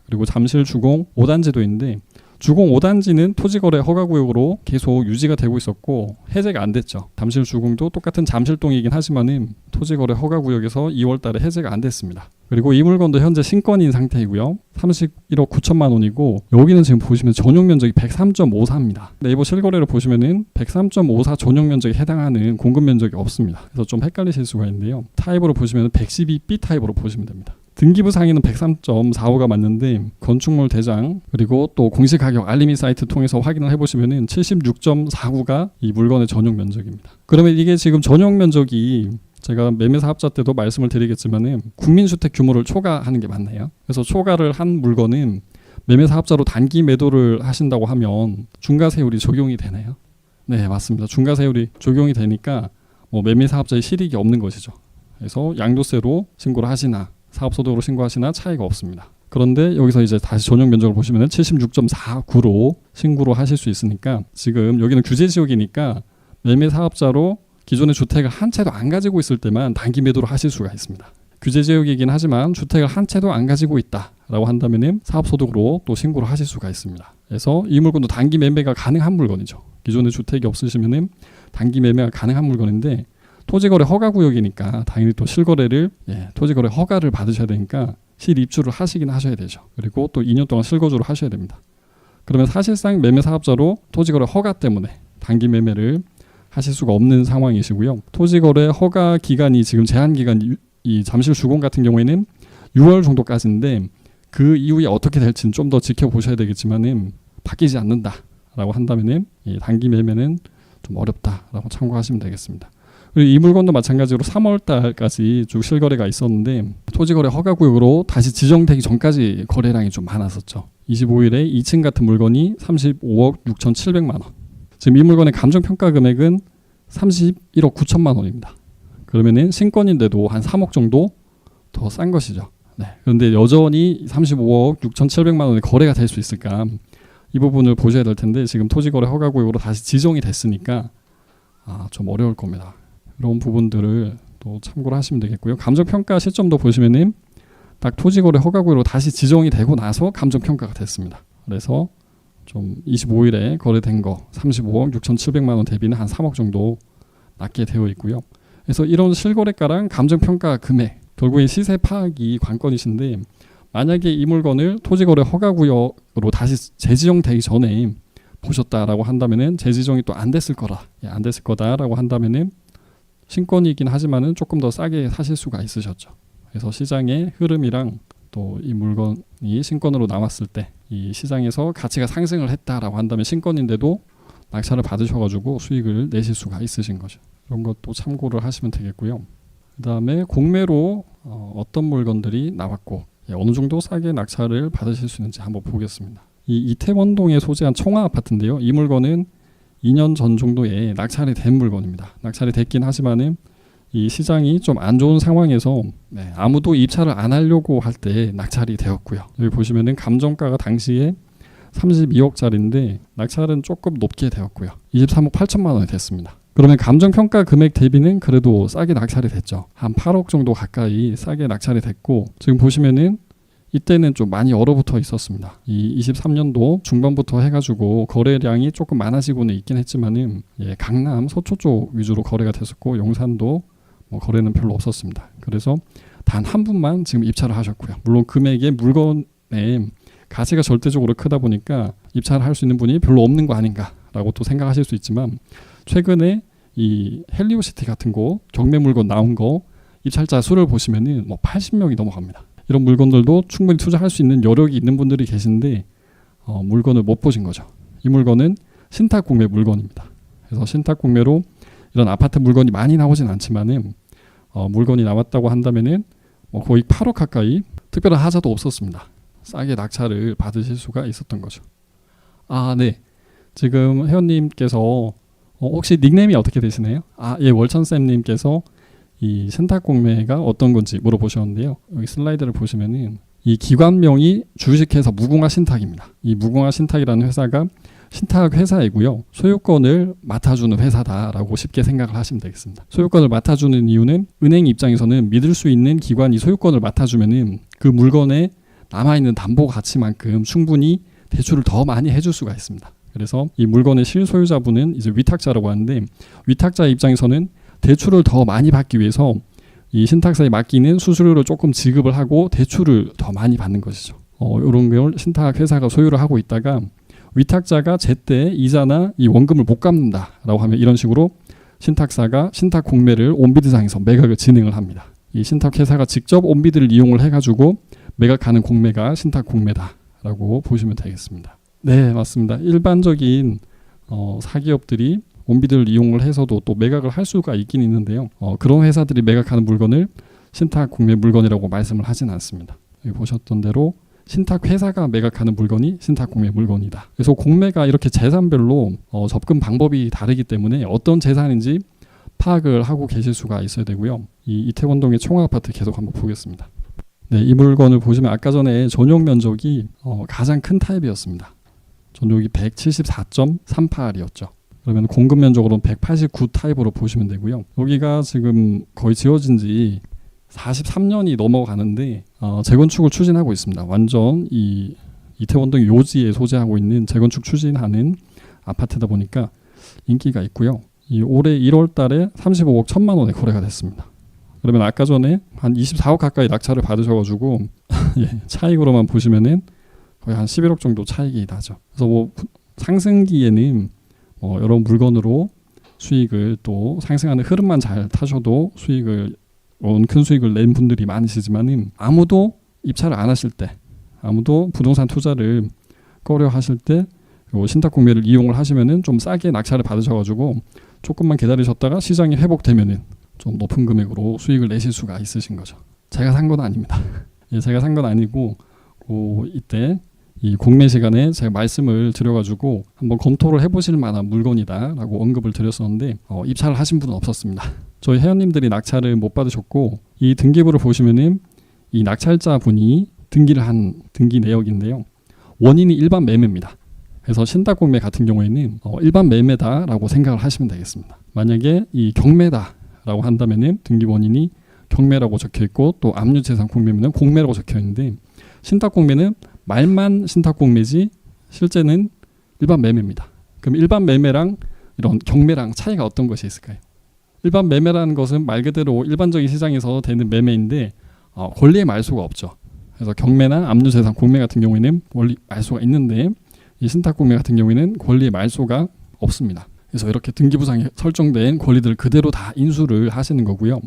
그리고 잠실 주공 5단지도 있는데 주공 5단지는 토지거래 허가구역으로 계속 유지가 되고 있었고 해제가 안 됐죠. 잠실 주공도 똑같은 잠실동이긴 하지만은 토지거래 허가구역에서 2월 달에 해제가 안 됐습니다. 그리고 이 물건도 현재 신건인 상태이고요. 31억 9천만 원이고 여기는 지금 보시면 전용 면적이 103.54입니다. 네이버 실거래를 보시면은 103.54 전용 면적에 해당하는 공급 면적이 없습니다. 그래서 좀 헷갈리실 수가 있는데요. 타입으로 보시면 112B 타입으로 보시면 됩니다. 등기부 상위는 103.45가 맞는데 건축물 대장 그리고 또 공시 가격 알림이 사이트 통해서 확인을 해보시면은 76.49가 이 물건의 전용 면적입니다. 그러면 이게 지금 전용 면적이 제가 매매사업자 때도 말씀을 드리겠지만은 국민주택 규모를 초과하는 게 맞나요? 그래서 초과를 한 물건은 매매사업자로 단기 매도를 하신다고 하면 중과세율이 적용이 되나요? 네, 맞습니다. 중과세율이 적용이 되니까 매매사업자의 실익이 없는 것이죠. 그래서 양도세로 신고를 하시나 사업소득으로 신고하시나 차이가 없습니다. 그런데 여기서 이제 다시 전용 면적을 보시면 76.49로 신고를 하실 수 있으니까 지금 여기는 규제 지역이니까 매매 사업자로 기존의 주택을 한 채도 안 가지고 있을 때만 단기 매도를 하실 수가 있습니다. 규제 지역이긴 하지만 주택을 한 채도 안 가지고 있다라고 한다면 사업소득으로 또 신고를 하실 수가 있습니다. 그래서 이 물건도 단기 매매가 가능한 물건이죠. 기존에 주택이 없으시면 단기 매매가 가능한 물건인데 토지거래 허가구역이니까 당연히 또 실거래를 토지거래 허가를 받으셔야 되니까 실입주를 하시긴 하셔야 되죠. 그리고 또 2년 동안 실거주를 하셔야 됩니다. 그러면 사실상 매매사업자로 토지거래 허가 때문에 단기 매매를 하실 수가 없는 상황이시고요. 토지거래 허가 기간이 지금 제한기간이 이 잠실 주공 같은 경우에는 6월 정도까지인데 그 이후에 어떻게 될지는 좀 더 지켜보셔야 되겠지만은 바뀌지 않는다라고 한다면은 이 단기 매매는 좀 어렵다라고 참고하시면 되겠습니다. 그리고 이 물건도 마찬가지로 3월 달까지 쭉 실거래가 있었는데 토지거래 허가구역으로 다시 지정되기 전까지 거래량이 좀 많았었죠. 25일에 2층 같은 물건이 35억 6,700만 원. 지금 이 물건의 감정평가 금액은 31억 9천만 원입니다. 그러면은 신건인데도 한 3억 정도 더 싼 것이죠. 네. 그런데 여전히 35억 6,700만 원의 거래가 될 수 있을까? 이 부분을 보셔야 될 텐데 지금 토지거래 허가구역으로 다시 지정이 됐으니까 좀 어려울 겁니다. 이런 부분들을 또 참고를 하시면 되겠고요. 감정평가 시점도 보시면은 딱 토지거래 허가구역으로 다시 지정이 되고 나서 감정평가가 됐습니다. 그래서 좀 25일에 거래된 거 35억 6,700만 원 대비는 한 3억 정도 낮게 되어 있고요. 그래서 이런 실거래가랑 감정평가 금액 결국에 시세 파악이 관건이신데 만약에 이 물건을 토지거래 허가구역으로 다시 재지정되기 전에 보셨다라고 한다면은 재지정이 또 안 됐을 거다라고 한다면은 신권이긴 하지만은 조금 더 싸게 사실 수가 있으셨죠. 그래서 시장의 흐름이랑 또 이 물건이 신권으로 나왔을 때 이 시장에서 가치가 상승을 했다라고 한다면 신권인데도 낙찰을 받으셔가지고 수익을 내실 수가 있으신 거죠. 이런 것도 참고를 하시면 되겠고요. 그 다음에 공매로 어떤 물건들이 나왔고 어느 정도 싸게 낙찰을 받으실 수 있는지 한번 보겠습니다. 이 이태원동에 소재한 청아 아파트인데요. 이 물건은 2년 전 정도에 낙찰이 된 물건입니다. 낙찰이 됐긴 하지만은 이 시장이 좀 안 좋은 상황에서 아무도 입찰을 안 하려고 할 때 낙찰이 되었고요. 여기 보시면은 감정가가 당시에 32억짜리인데 낙찰은 조금 높게 되었고요. 23억 8천만 원이 됐습니다. 그러면 감정평가 금액 대비는 그래도 싸게 낙찰이 됐죠. 한 8억 정도 가까이 싸게 낙찰이 됐고 지금 보시면은 이때는 좀 많이 얼어붙어 있었습니다. 이 23년도 중반부터 해가지고 거래량이 조금 많아지고는 있긴 했지만은 강남 서초 쪽 위주로 거래가 됐었고 용산도 거래는 별로 없었습니다. 그래서 단 한 분만 지금 입찰을 하셨고요. 물론 금액의 물건의 가치가 절대적으로 크다 보니까 입찰을 할 수 있는 분이 별로 없는 거 아닌가라고 또 생각하실 수 있지만 최근에 이 헬리오시티 같은 거 경매 물건 나온 거 입찰자 수를 보시면은 80명이 넘어갑니다. 이런 물건들도 충분히 투자할 수 있는 여력이 있는 분들이 계신데 물건을 못 보신 거죠. 이 물건은 신탁 공매 물건입니다. 그래서 신탁 공매로 이런 아파트 물건이 많이 나오진 않지만은 물건이 나왔다고 한다면은 거의 8억 가까이 특별한 하자도 없었습니다. 싸게 낙찰을 받으실 수가 있었던 거죠. 네. 지금 회원님께서 혹시 닉네임이 어떻게 되시나요? 월천쌤님께서 이 신탁 공매가 어떤 건지 물어보셨는데요. 여기 슬라이드를 보시면은 이 기관명이 주식회사 무궁화 신탁입니다. 이 무궁화 신탁이라는 회사가 신탁 회사이고요. 소유권을 맡아주는 회사다라고 쉽게 생각을 하시면 되겠습니다. 소유권을 맡아주는 이유는 은행 입장에서는 믿을 수 있는 기관이 소유권을 맡아주면은 그 물건의 남아있는 담보 가치만큼 충분히 대출을 더 많이 해줄 수가 있습니다. 그래서 이 물건의 실소유자분은 이제 위탁자라고 하는데, 위탁자의 입장에서는 대출을 더 많이 받기 위해서 이 신탁사에 맡기는 수수료를 조금 지급을 하고 대출을 더 많이 받는 것이죠. 이런 걸 신탁회사가 소유를 하고 있다가 위탁자가 제때 이자나 이 원금을 못 갚는다라고 하면 이런 식으로 신탁사가 신탁 공매를 온비드상에서 매각을 진행을 합니다. 이 신탁회사가 직접 온비드를 이용을 해가지고 매각하는 공매가 신탁 공매다라고 보시면 되겠습니다. 네, 맞습니다. 일반적인 사기업들이 온비드를 이용을 해서도 또 매각을 할 수가 있긴 있는데요. 그런 회사들이 매각하는 물건을 신탁 공매 물건이라고 말씀을 하진 않습니다. 여기 보셨던 대로 신탁 회사가 매각하는 물건이 신탁 공매 물건이다. 그래서 공매가 이렇게 재산별로 접근 방법이 다르기 때문에 어떤 재산인지 파악을 하고 계실 수가 있어야 되고요. 이 이태원동의 총합아파트 계속 한번 보겠습니다. 네, 이 물건을 보시면 아까 전에 전용 면적이 가장 큰 타입이었습니다. 전용이 174.38이었죠. 그러면 공급 면적으로는 189 타입으로 보시면 되고요. 여기가 지금 거의 지어진 지 43년이 넘어가는데 재건축을 추진하고 있습니다. 완전 이 이태원동 요지에 소재하고 있는 재건축 추진하는 아파트다 보니까 인기가 있고요. 이 올해 1월 달에 35억 1천만 원에 거래가 됐습니다. 그러면 아까 전에 한 24억 가까이 낙찰을 받으셔가지고 예, 차익으로만 보시면은 거의 한 11억 정도 차익이 나죠. 그래서 뭐 상승기에는 여러 물건으로 수익을 또 상승하는 흐름만 잘 타셔도 수익을 큰 수익을 낸 분들이 많으시지만은 아무도 입찰을 안 하실 때, 아무도 부동산 투자를 꺼려 하실 때 신탁 공매를 이용을 하시면은 좀 싸게 낙찰을 받으셔가지고 조금만 기다리셨다가 시장이 회복되면은 좀 높은 금액으로 수익을 내실 수가 있으신 거죠. 제가 산 건 아닙니다. 예, 제가 산 건 아니고 이때 이 공매 시간에 제가 말씀을 드려가지고 한번 검토를 해보실 만한 물건이다라고 언급을 드렸었는데 입찰을 하신 분은 없었습니다. 저희 회원님들이 낙찰을 못 받으셨고 이 등기부를 보시면은 이 낙찰자 분이 등기를 한 등기 내역인데요. 원인이 일반 매매입니다. 그래서 신탁 공매 같은 경우에는 일반 매매다라고 생각을 하시면 되겠습니다. 만약에 이 경매다라고 한다면은 등기 원인이 경매라고 적혀 있고 또 압류재산 공매면 공매라고 적혀 있는데 신탁 공매는 말만 신탁 공매지 실제는 일반 매매입니다. 그럼 일반 매매랑 이런 경매랑 차이가 어떤 것이 있을까요? 일반 매매라는 것은 말 그대로 일반적인 시장에서 되는 매매인데 권리의 말소가 없죠. 그래서 경매나 압류재산 공매 같은 경우에는 권리 말소가 있는데 이 신탁 공매 같은 경우에는 권리의 말소가 없습니다. 그래서 이렇게 등기부상에 설정된 권리들을 그대로 다 인수를 하시는 거고요.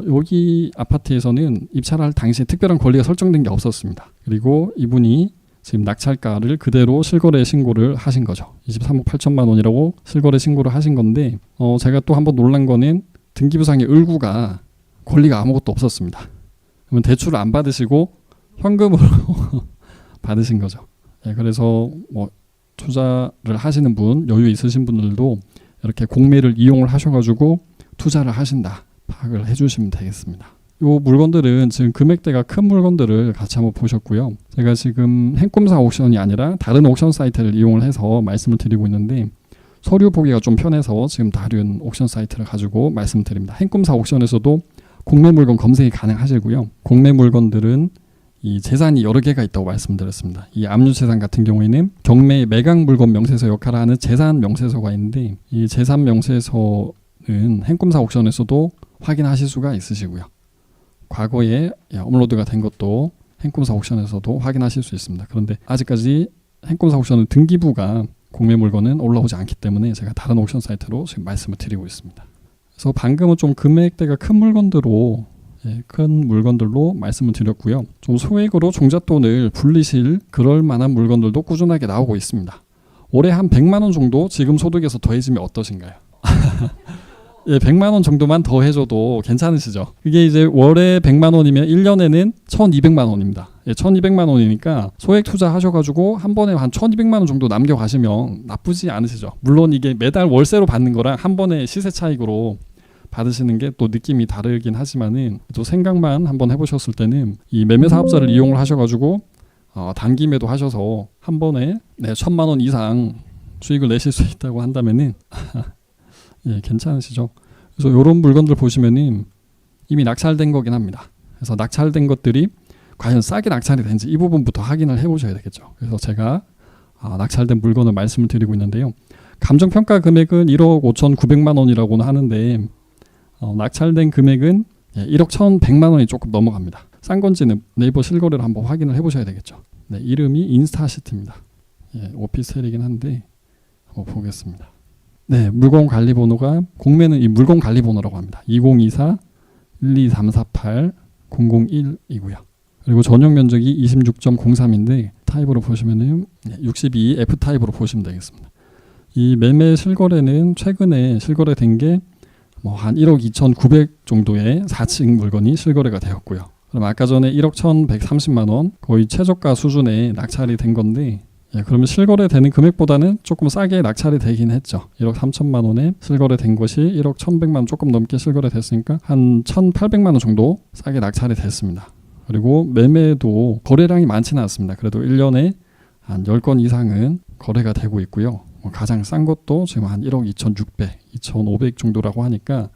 여기 아파트에서는 입찰할 당시에 특별한 권리가 설정된 게 없었습니다. 그리고 이분이 지금 낙찰가를 그대로 실거래 신고를 하신 거죠. 23억 8천만 원이라고 실거래 신고를 하신 건데 제가 또 한번 놀란 거는 등기부상의 을구가 권리가 아무것도 없었습니다. 그러면 대출을 안 받으시고 현금으로 받으신 거죠. 네, 그래서 뭐 투자를 하시는 분, 여유 있으신 분들도 이렇게 공매를 이용을 하셔가지고 투자를 하신다 파악을 해주시면 되겠습니다. 이 물건들은 지금 금액대가 큰 물건들을 같이 한번 보셨고요. 제가 지금 행꿈사 옥션이 아니라 다른 옥션 사이트를 이용을 해서 말씀을 드리고 있는데 서류 보기가 좀 편해서 지금 다른 옥션 사이트를 가지고 말씀드립니다. 행꿈사 옥션에서도 공매 물건 검색이 가능하시고요. 공매 물건들은 이 재산이 여러 개가 있다고 말씀드렸습니다. 이 압류재산 같은 경우에는 경매 매각 물건 명세서 역할을 하는 재산 명세서가 있는데 이 재산 명세서는 행꿈사 옥션에서도 확인하실 수가 있으시고요. 과거에 업로드가 된 것도 행꿈사 옥션에서도 확인하실 수 있습니다. 그런데 아직까지 행꿈사 옥션은 등기부가 공매 물건은 올라오지 않기 때문에 제가 다른 옥션 사이트로 지금 말씀을 드리고 있습니다. 그래서 방금은 좀 금액대가 큰 물건들로 큰 물건들로 말씀을 드렸고요. 좀 소액으로 종잣돈을 불리실 그럴 만한 물건들도 꾸준하게 나오고 있습니다. 올해 한 100만 원 정도 지금 소득에서 더해지면 어떠신가요? 예, 100만 원 정도만 더해줘도 괜찮으시죠? 그게 이제 월에 100만 원이면 1년에는 1200만 원입니다. 예, 1200만 원이니까 소액 투자하셔가지고 한 번에 한 1200만 원 정도 남겨가시면 나쁘지 않으시죠? 물론 이게 매달 월세로 받는 거랑 한 번에 시세 차익으로 받으시는 게 또 느낌이 다르긴 하지만은 또 생각만 한번 해보셨을 때는 이 매매 사업자를 이용을 하셔가지고 단기 매도 하셔서 한 번에 1000만 원 이상 수익을 내실 수 있다고 한다면은 예, 괜찮으시죠? 그래서 이런 물건들 보시면은 이미 낙찰된 거긴 합니다. 그래서 낙찰된 것들이 과연 싸게 낙찰이 된지 이 부분부터 확인을 해보셔야 되겠죠. 그래서 제가 낙찰된 물건을 말씀을 드리고 있는데요. 감정평가 금액은 1억 5,900만 원이라고는 하는데 낙찰된 금액은 1억 1,100만 원이 조금 넘어갑니다. 싼 건지는 네이버 실거래를 한번 확인을 해보셔야 되겠죠. 네, 이름이 인스타시티입니다. 오피스텔이긴 한데 한번 보겠습니다. 네, 물건 관리 번호가 공매는 이 물건 관리 번호라고 합니다. 2024-12348-001이고요. 그리고 전용 면적이 26.03인데 타입으로 보시면은 62 F 타입으로 보시면 되겠습니다. 이 매매 실거래는 최근에 실거래된 게 한 1억 2,900 정도의 4층 물건이 실거래가 되었고요. 그럼 아까 전에 1억 1,130만 원 거의 최저가 수준의 낙찰이 된 건데 그러면 실거래되는 금액보다는 조금 싸게 낙찰이 되긴 했죠. 1억 3천만 원에 실거래된 것이 1억 1,100만 원 조금 넘게 실거래됐으니까 한 1,800만 원 정도 싸게 낙찰이 됐습니다. 그리고 매매도 거래량이 많지는 않습니다. 그래도 1년에 한 10건 이상은 거래가 되고 있고요. 가장 싼 것도 지금 한 1억 2,600, 2,500 정도라고 하니까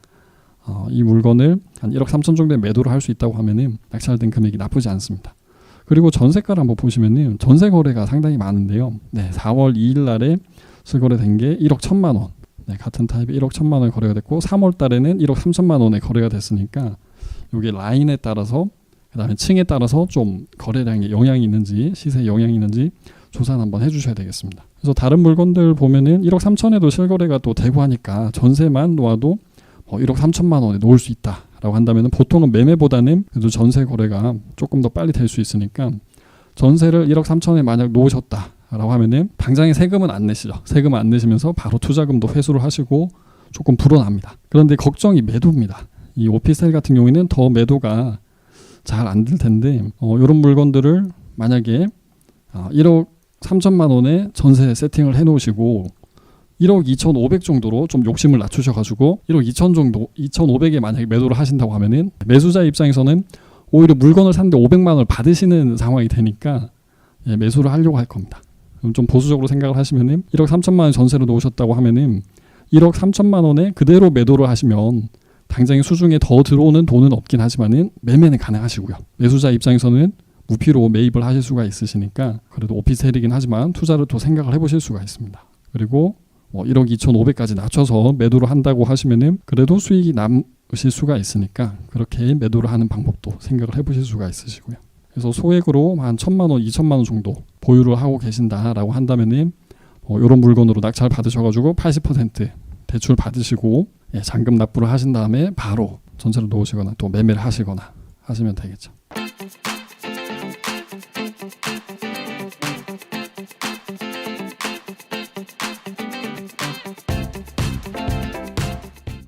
이 물건을 한 1억 3천 정도에 매도를 할 수 있다고 하면은 낙찰된 금액이 나쁘지 않습니다. 그리고 전세가를 한번 보시면은 전세 거래가 상당히 많은데요. 네, 4월 2일 날에 실거래된 게 1억 1천만 원. 네, 같은 타입이 1억 1천만 원에 거래가 됐고 3월 달에는 1억 3천만 원에 거래가 됐으니까 이게 라인에 따라서 그다음에 층에 따라서 좀 거래량에 영향이 있는지 시세에 영향이 있는지 조사는 한번 해주셔야 되겠습니다. 그래서 다른 물건들 보면은 1억 3천에도 실거래가 또 되고 하니까 전세만 놓아도 1억 3천만 원에 놓을 수 있다라고 한다면 보통은 매매보다는 그래도 전세 거래가 조금 더 빨리 될 수 있으니까 전세를 1억 3천에 만약 놓으셨다라고 하면은 당장에 세금은 안 내시죠. 세금 안 내시면서 바로 투자금도 회수를 하시고 조금 불어납니다. 그런데 걱정이 매도입니다. 이 오피스텔 같은 경우에는 더 매도가 잘 안 될 텐데 이런 물건들을 만약에 1억 3천만 원에 전세 세팅을 해놓으시고 1억 2,500 정도로 좀 욕심을 낮추셔가지고 1억 2천 정도 2,500에 만약에 매도를 하신다고 하면은 매수자 입장에서는 오히려 물건을 샀는데 500만 원을 받으시는 상황이 되니까 매수를 하려고 할 겁니다. 그럼 좀 보수적으로 생각을 하시면은 1억 3천만 원 전세로 놓으셨다고 하면은 1억 3천만 원에 그대로 매도를 하시면 당장에 수중에 더 들어오는 돈은 없긴 하지만은 매매는 가능하시고요. 매수자 입장에서는 무피로 매입을 하실 수가 있으시니까 그래도 오피스텔이긴 하지만 투자를 또 생각을 해보실 수가 있습니다. 그리고 1억 2,500까지 낮춰서 매도를 한다고 하시면은 그래도 수익이 남으실 수가 있으니까 그렇게 매도를 하는 방법도 생각을 해보실 수가 있으시고요. 그래서 소액으로 한 1,000만 원, 2,000만 원 정도 보유를 하고 계신다라고 한다면은 이런 물건으로 낙찰 받으셔가지고 80% 대출 받으시고 잔금 납부를 하신 다음에 바로 전세를 놓으시거나 또 매매를 하시거나 하시면 되겠죠.